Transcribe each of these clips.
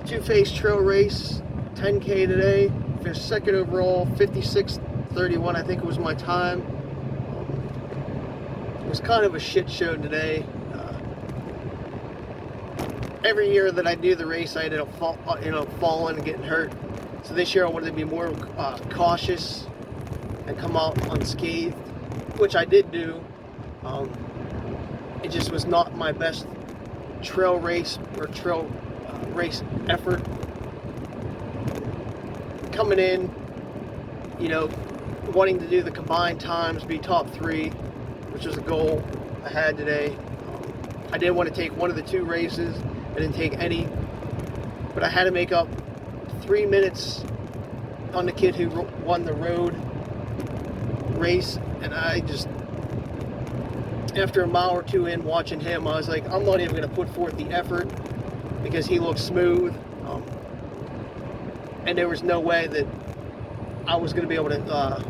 Two-phase trail race, 10K today. Finished second overall, 56:31, I think it was my time. It was kind of a shit show today. Every year that I do the race, I ended up falling and getting hurt. So this year I wanted to be more cautious and come out unscathed, which I did do. It just was not my best trail race or trail race effort. Coming in, wanting to do the combined times, be top 3, which was a goal I had today. I did want to take one of the 2 races. I didn't take any, but I had to make up 3 minutes on the kid who won the road race, and I just, after a mile or 2 in watching him, I was like, I'm not even going to put forth the effort because he looked smooth, and there was no way that I was going to be able to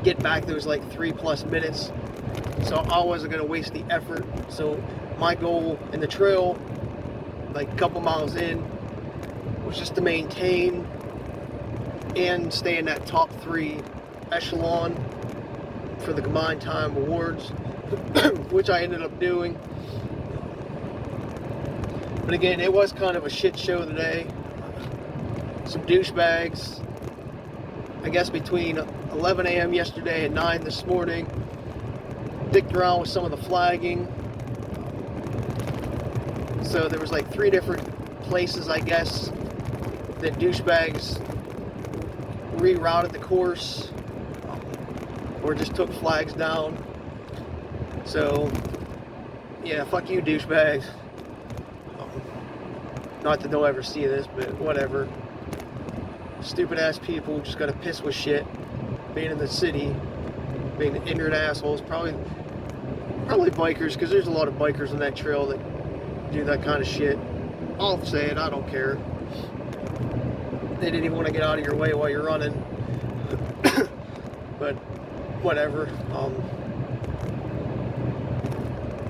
get back those like 3+ minutes, so I wasn't going to waste the effort. So my goal in the trail, like a couple miles in, was just to maintain and stay in that top 3 echelon for the combined time awards, which I ended up doing. But again, it was kind of a shit show today. Some douchebags, I guess between 11 a.m. yesterday and 9 this morning, dicked around with some of the flagging. So there was like 3 different places, I guess, that douchebags rerouted the course or just took flags down. So yeah, fuck you douchebags. Not that they'll ever see this, but whatever. Stupid ass people just gotta piss with shit. Being in the city, being ignorant assholes. Probably bikers, because there's a lot of bikers on that trail that do that kind of shit. I'll say it, I don't care. They didn't even want to get out of your way while you're running. But whatever.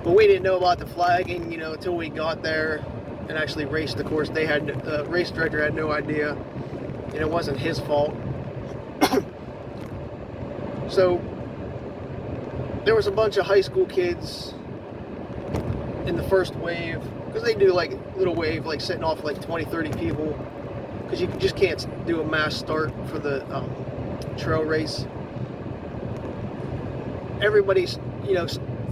But we didn't know about the flagging, until we got there and actually raced the course. The race director had no idea, and it wasn't his fault. So there was a bunch of high school kids in the first wave, because they do like little wave, like setting off like 20-30 people, because you just can't do a mass start for the trail race. Everybody's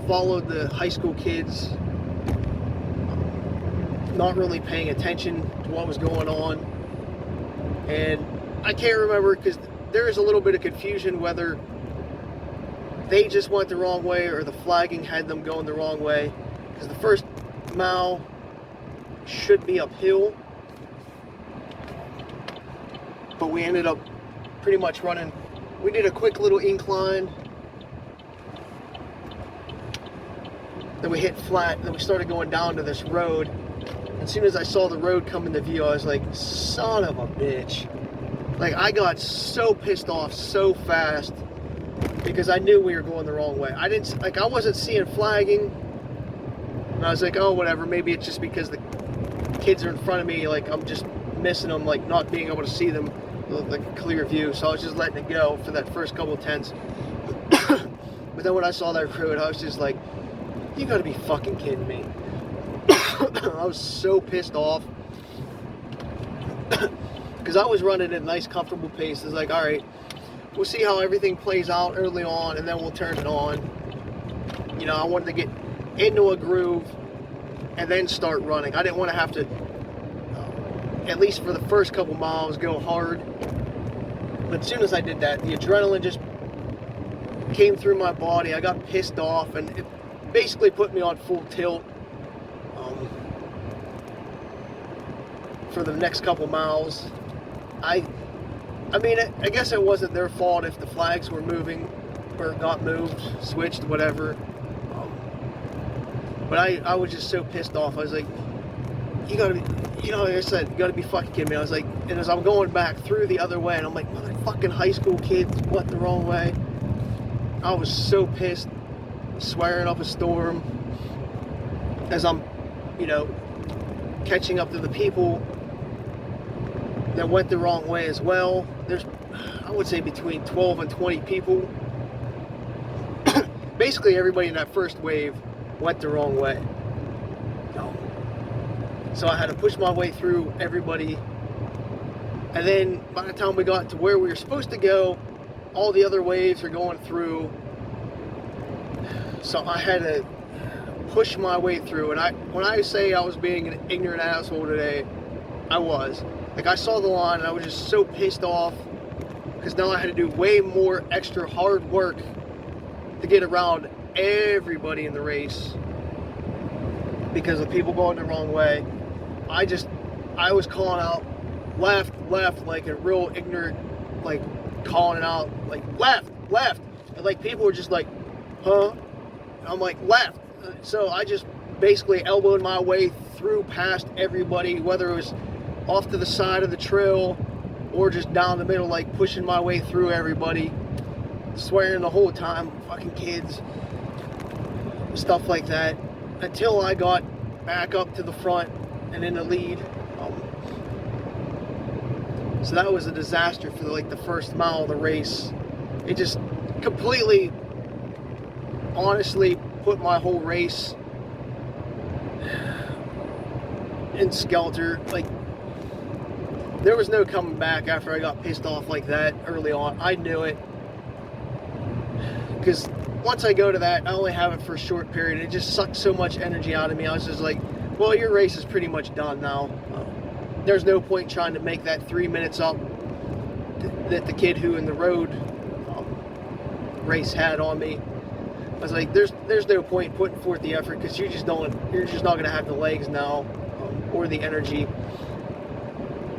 followed the high school kids, not really paying attention to what was going on. And I can't remember, because there is a little bit of confusion whether they just went the wrong way or the flagging had them going the wrong way, because the first mile should be uphill, but we ended up pretty much running. We did a quick little incline, then we hit flat, then we started going down to this road. As soon as I saw the road come into view, I was like, son of a bitch. Like, I got so pissed off so fast because I knew we were going the wrong way. I wasn't seeing flagging, and I was like, oh, whatever, maybe it's just because the kids are in front of me, like I'm just missing them, like not being able to see them, like a clear view. So I was just letting it go for that first couple of tenths. But then when I saw that road, I was just like, you gotta be fucking kidding me. I was so pissed off because I was running at a nice comfortable pace. It's like, all right, we'll see how everything plays out early on, and then we'll turn it on. I wanted to get into a groove and then start running. I didn't want to have to, at least for the first couple miles, go hard. But as soon as I did that, the adrenaline just came through my body. I got pissed off, and it basically put me on full tilt for the next couple miles. I mean, I guess it wasn't their fault if the flags were moving or not moved, switched, whatever. But I was just so pissed off. I was like, you gotta be, like I said, you gotta be fucking kidding me. I was like, and as I'm going back through the other way, and I'm like, motherfucking high school kids went the wrong way. I was so pissed, swearing up a storm as I'm, catching up to the people that went the wrong way as well. There's, I would say, between 12 and 20 people. Basically, everybody in that first wave went the wrong way. So I had to push my way through everybody. And then by the time we got to where we were supposed to go, all the other waves are going through. So I had to push my way through. And when I say I was being an ignorant asshole today, I was. Like, I saw the line and I was just so pissed off because now I had to do way more extra hard work to get around everybody in the race because of people going the wrong way. I was calling out left, like a real ignorant, like calling it out like left. And like people were just like, huh? And I'm like, left. So I just basically elbowed my way through past everybody, whether it was off to the side of the trail or just down the middle, like pushing my way through everybody, swearing the whole time, fucking kids, stuff like that, until I got back up to the front and in the lead. So that was a disaster for like the first mile of the race. It just completely, honestly, put my whole race in skelter. Like, there was no coming back after I got pissed off like that early on. I knew it. Because once I go to that, I only have it for a short period. It just sucked so much energy out of me. I was just like, well, your race is pretty much done now. There's no point trying to make that 3 minutes up that the kid who in the road race had on me. I was like, there's no point putting forth the effort because you're just not going to have the legs now or the energy.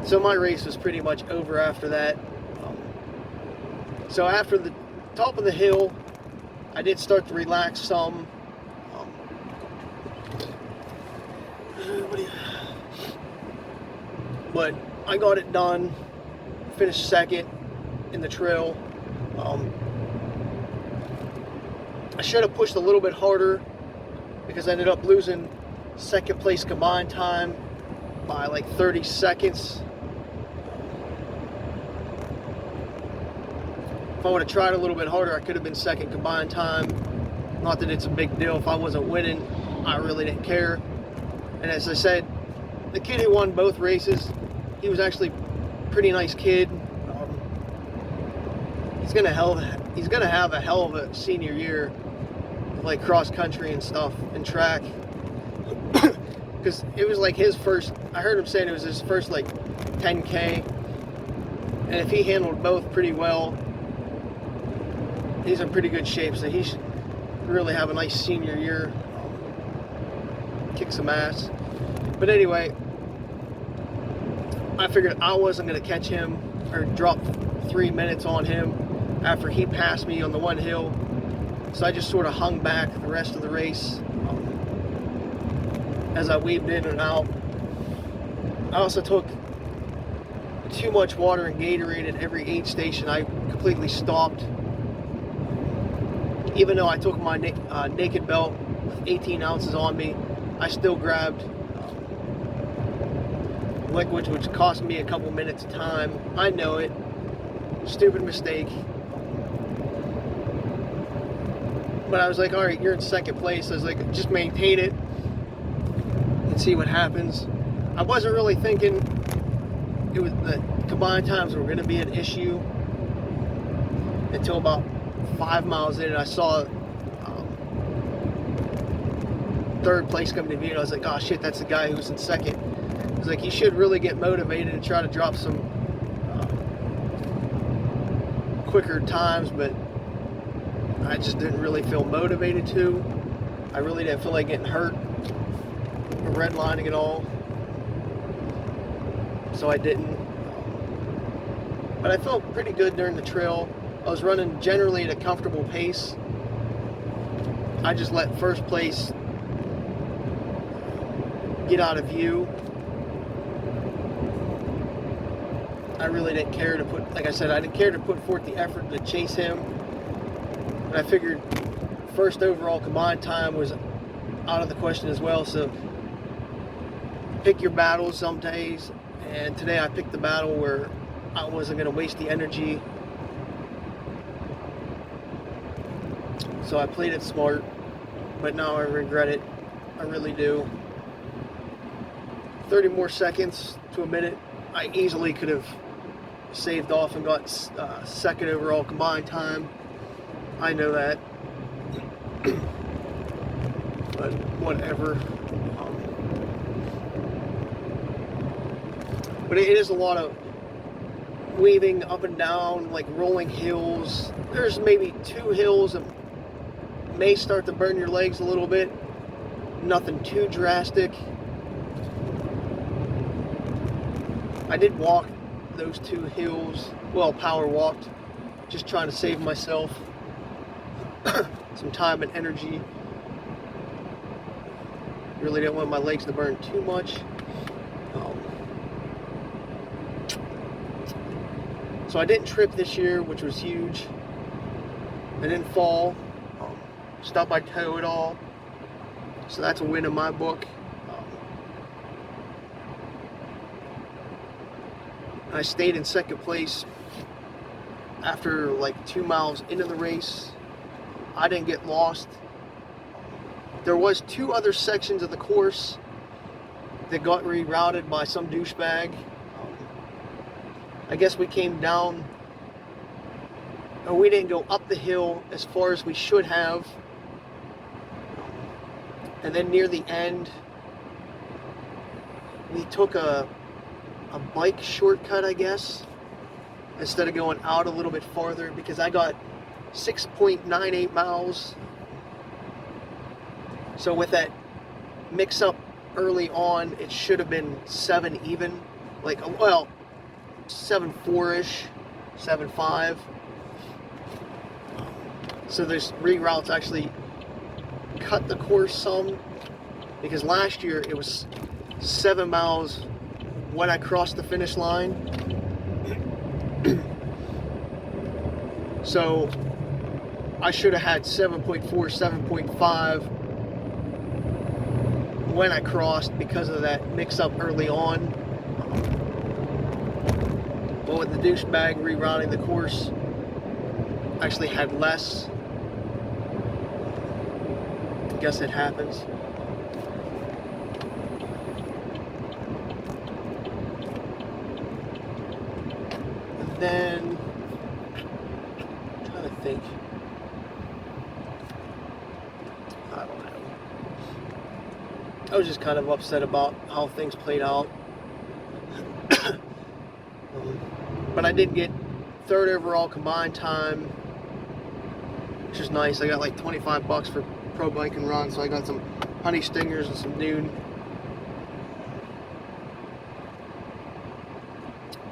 So my race was pretty much over after that. So after the top of the hill, I did start to relax some. But I got it done, finished second in the trail. I should have pushed a little bit harder because I ended up losing second place combined time by like 30 seconds. If I would have tried a little bit harder, I could have been second combined time. Not that it's a big deal. If I wasn't winning, I really didn't care. And as I said, the kid who won both races, he was actually a pretty nice kid. He's gonna have a hell of a senior year, like cross country and stuff and track, because it was like his first. I heard him saying it was his first like 10K, and if he handled both pretty well, he's in pretty good shape. So he should really have a nice senior year, kick some ass. But anyway, I figured I wasn't going to catch him or drop 3 minutes on him after he passed me on the one hill. So I just sort of hung back the rest of the race as I weaved in and out. I also took too much water and Gatorade at every aid station. I completely stopped. Even though I took my naked belt with 18 ounces on me, I still grabbed liquids, which cost me a couple minutes of time. I know it. Stupid mistake. But I was like, all right, you're in second place. I was like, just maintain it and see what happens. I wasn't really thinking it was the combined times were going to be an issue until about 5 miles in, and I saw third place coming to me, and I was like, oh shit, that's the guy who was in second. I was like, he should really get motivated and try to drop some quicker times, but I just didn't really feel motivated to. I really didn't feel like getting hurt or redlining at all, so I didn't. But I felt pretty good during the trail. I was running generally at a comfortable pace. I just let first place get out of view. I really didn't care to put, like I said, I didn't care to put forth the effort to chase him. And I figured first overall combined time was out of the question as well. So pick your battles some days. And today I picked the battle where I wasn't going to waste the energy. So I played it smart, but now I regret it. I really do. 30 more seconds to a minute, I easily could have saved off and got second overall combined time. I know that. But whatever. But it is a lot of weaving up and down, like rolling hills. There's maybe 2 hills that may start to burn your legs a little bit. Nothing too drastic. I did walk those 2 hills, well, power walked, just trying to save myself some time and energy. Really didn't want my legs to burn too much. So I didn't trip this year, which was huge. I didn't fall, stub my toe at all. So that's a win in my book. I stayed in second place after like 2 miles into the race. I didn't get lost. There was 2 other sections of the course that got rerouted by some douchebag. I guess we came down, or we didn't go up the hill as far as we should have. And then near the end, we took a bike shortcut, I guess, instead of going out a little bit farther, because I got 6.98 miles. So with that mix up early on, it should have been 7 even, like, well, 7.4-ish, 7.5. So this reroutes actually cut the course some, because last year it was 7 miles when I crossed the finish line. So I should have had 7.4, 7.5 when I crossed, because of that mix up early on. But with the douchebag rerouting the course, I actually had less. I guess it happens. And then, I'm trying to think. I don't know. I was just kind of upset about how things played out. But I did get 3rd overall combined time, which is nice. I got like $25 for Pro Bike and Run, so I got some honey stingers and some Dune.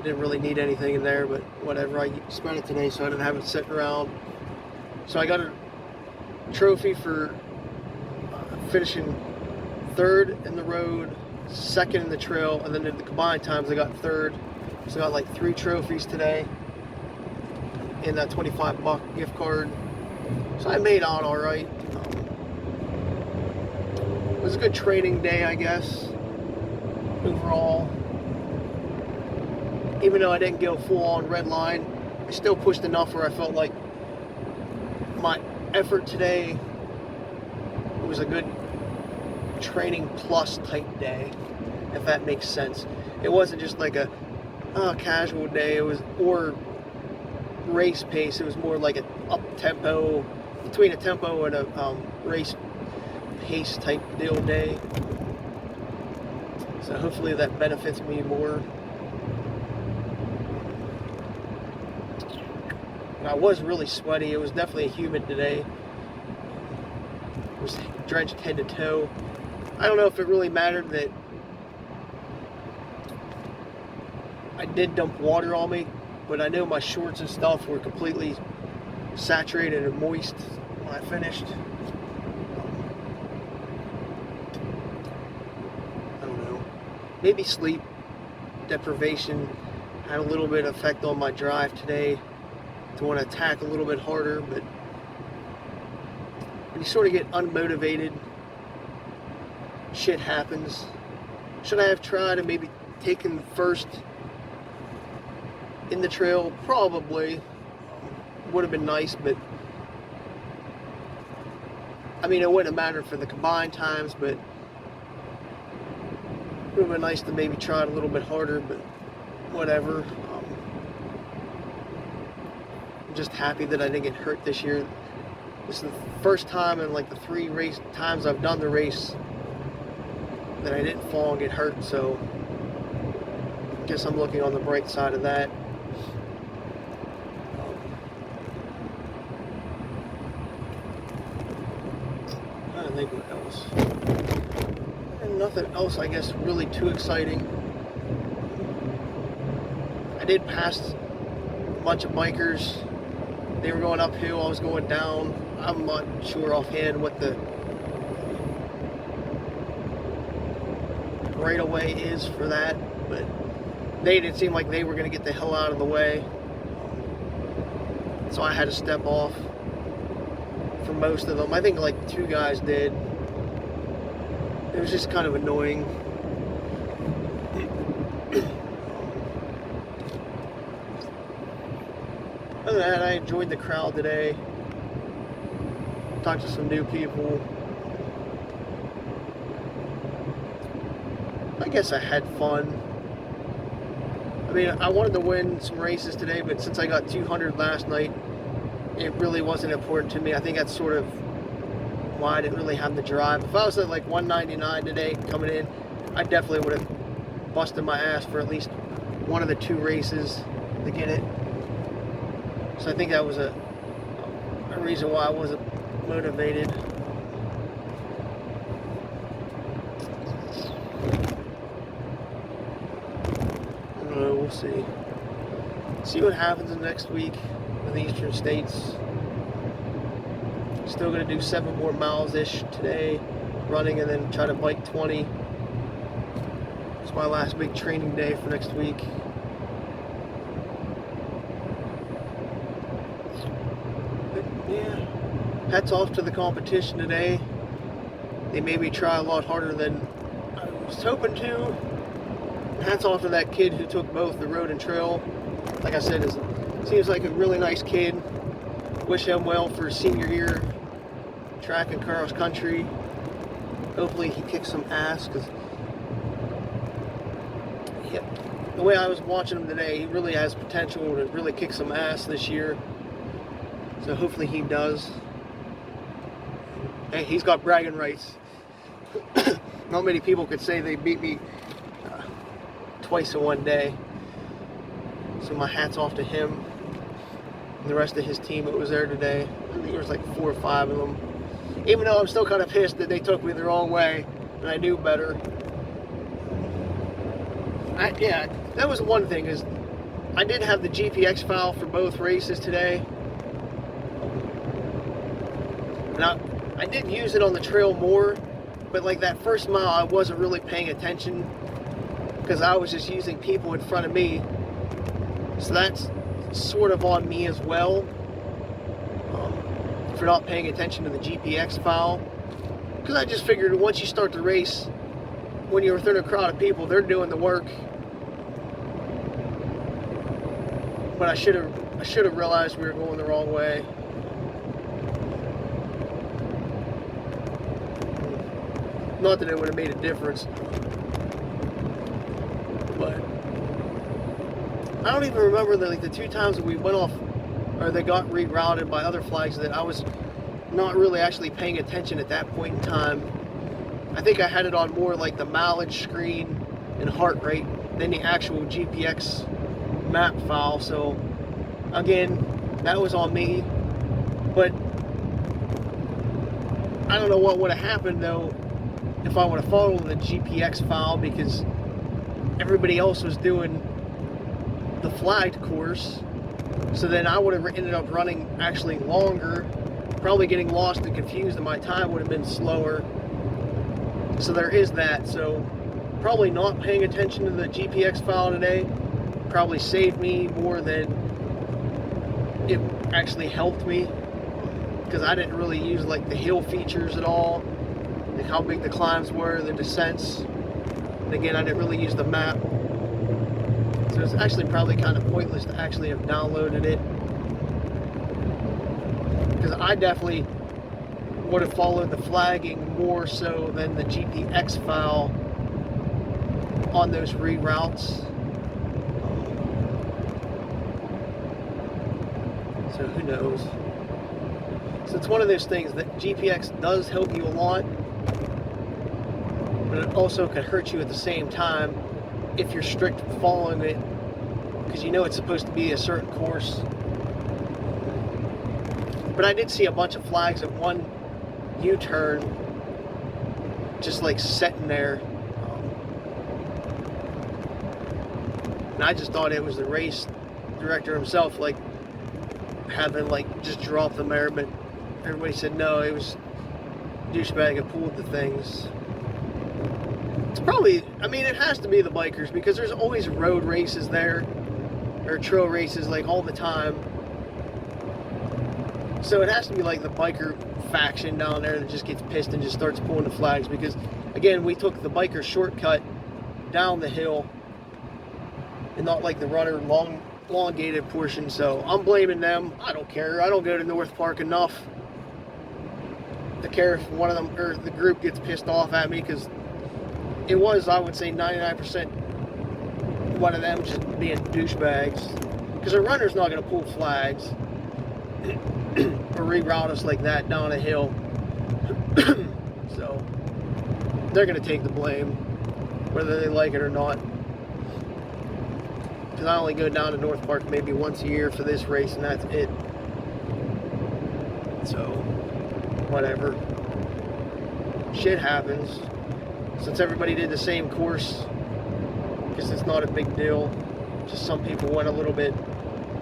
Didn't really need anything in there, but whatever. I spent it today, so I didn't have it sitting around. So I got a trophy for finishing 3rd in the road, 2nd in the trail, and then in the combined times I got 3rd. So I got like 3 trophies today in that $25 gift card. So I made out all right. It was a good training day, I guess, overall. Even though I didn't go full on red line, I still pushed enough where I felt like my effort today was a good training plus type day, if that makes sense. It wasn't just like a casual day. It was, or race pace. It was more like an up tempo, between a tempo and a race pace type deal day. So hopefully that benefits me more. I was really sweaty. It was definitely humid today. It was drenched head to toe. I don't know if it really mattered that I did dump water on me, but I know my shorts and stuff were completely saturated and moist when I finished. I don't know. Maybe sleep deprivation had a little bit of effect on my drive today to want to attack a little bit harder, but when you sort of get unmotivated, shit happens. Should I have tried and maybe taken first in the trail, probably would have been nice, but I mean, it wouldn't have mattered for the combined times, but it would have been nice to maybe try it a little bit harder, but whatever. I'm just happy that I didn't get hurt this year. This is the first time in like the 3 race times I've done the race that I didn't fall and get hurt, so I guess I'm looking on the bright side of that. I don't think what else. And nothing else, I guess, really too exciting. I did pass a bunch of bikers. They were going uphill, I was going down. I'm not sure offhand what the right of way is for that, but they didn't seem like they were going to get the hell out of the way. So I had to step off for most of them. I think like 2 guys did. It was just kind of annoying. Other than that, I enjoyed the crowd today. Talked to some new people. I guess I had fun. I mean, I wanted to win some races today, but since I got 200 last night, it really wasn't important to me. I think that's sort of why I didn't really have the drive. If I was at like 199 today coming in, I definitely would have busted my ass for at least one of the 2 races to get it. So I think that was a reason why I wasn't motivated. I don't know, we'll see. See what happens in next week in the Eastern States. Still going to do 7 more miles-ish today, running, and then try to bike 20. It's my last big training day for next week. But yeah, hats off to the competition today. They made me try a lot harder than I was hoping to. Hats off to that kid who took both the road and trail. Like I said, seems like a really nice kid. Wish him well for his senior year. Track and cross country. Hopefully he kicks some ass, because the way I was watching him today, he really has potential to really kick some ass this year. So hopefully he does. Hey, he's got bragging rights. Not many people could say they beat me twice in one day. So my hat's off to him and the rest of his team that was there today. I think there was like 4 or 5 of them. Even though I'm still kind of pissed that they took me the wrong way and I knew better. Yeah, that was one thing, is I did have the GPX file for both races today. And I did use it on the trail more, but like that first mile I wasn't really paying attention because I was just using people in front of me. So that's sort of on me as well, for not paying attention to the GPX file. Because I just figured once you start the race, when you're within a crowd of people, they're doing the work. But I should have realized we were going the wrong way. Not that it would have made a difference, but I don't even remember the 2 times that we went off, or they got rerouted by other flags, that I was not really actually paying attention at that point in time. I think I had it on more like the mileage screen and heart rate than the actual GPX map file. So again, that was on me. But I don't know what would have happened though if I would have followed the GPX file, because everybody else was doing the flagged course. So then I would have ended up running actually longer, probably getting lost and confused, and my time would have been slower. So there is that. So probably not paying attention to the GPX file today probably saved me more than it actually helped me, because I didn't really use like the hill features at all, like how big the climbs were, the descents. And again, I didn't really use the map. So it's actually probably kind of pointless to actually have downloaded it. Because I definitely would have followed the flagging more so than the GPX file on those reroutes. So who knows? So it's one of those things that GPX does help you a lot, but it also could hurt you at the same time if you're strict following it, because you know it's supposed to be a certain course. But I did see a bunch of flags at one U-turn, just like sitting there. And I just thought it was the race director himself, like, having, like, just dropped them there, but everybody said no, it was douchebag that pulled the things. It's probably, I mean, it has to be the bikers, because there's always road races there, or trail races, like, all the time. So it has to be like the biker faction down there that just gets pissed and just starts pulling the flags, because again, we took the biker shortcut down the hill and not like the runner elongated portion. So I'm blaming them. I don't care. I don't go to North Park enough to care if one of them or the group gets pissed off at me, because it was, I would say, 99% one of them just being douchebags, because a runner's not going to pull flags or reroute us like that down a hill. So they're going to take the blame whether they like it or not, because I only go down to North Park maybe once a year for this race, and that's it. So whatever, shit happens. Since everybody did the same course, because it's not a big deal, just some people went a little bit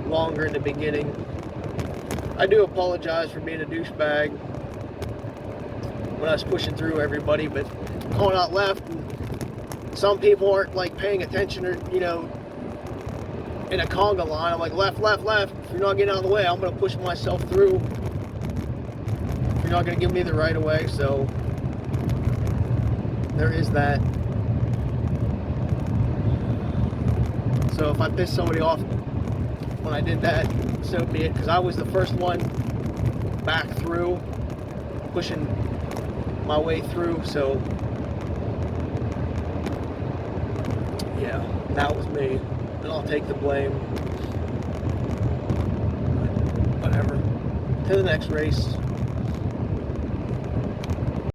longer in the beginning. I do apologize for being a douchebag when I was pushing through everybody, but going out left, and some people aren't like paying attention, or, you know, in a conga line, I'm like, left, left, left. If you're not getting out of the way, I'm going to push myself through. If you're not going to give me the right of way, so there is that. So if I pissed somebody off when I did that, so be it, because I was the first one back through, pushing my way through. So yeah, that was me, and I'll take the blame. But whatever. To the next race.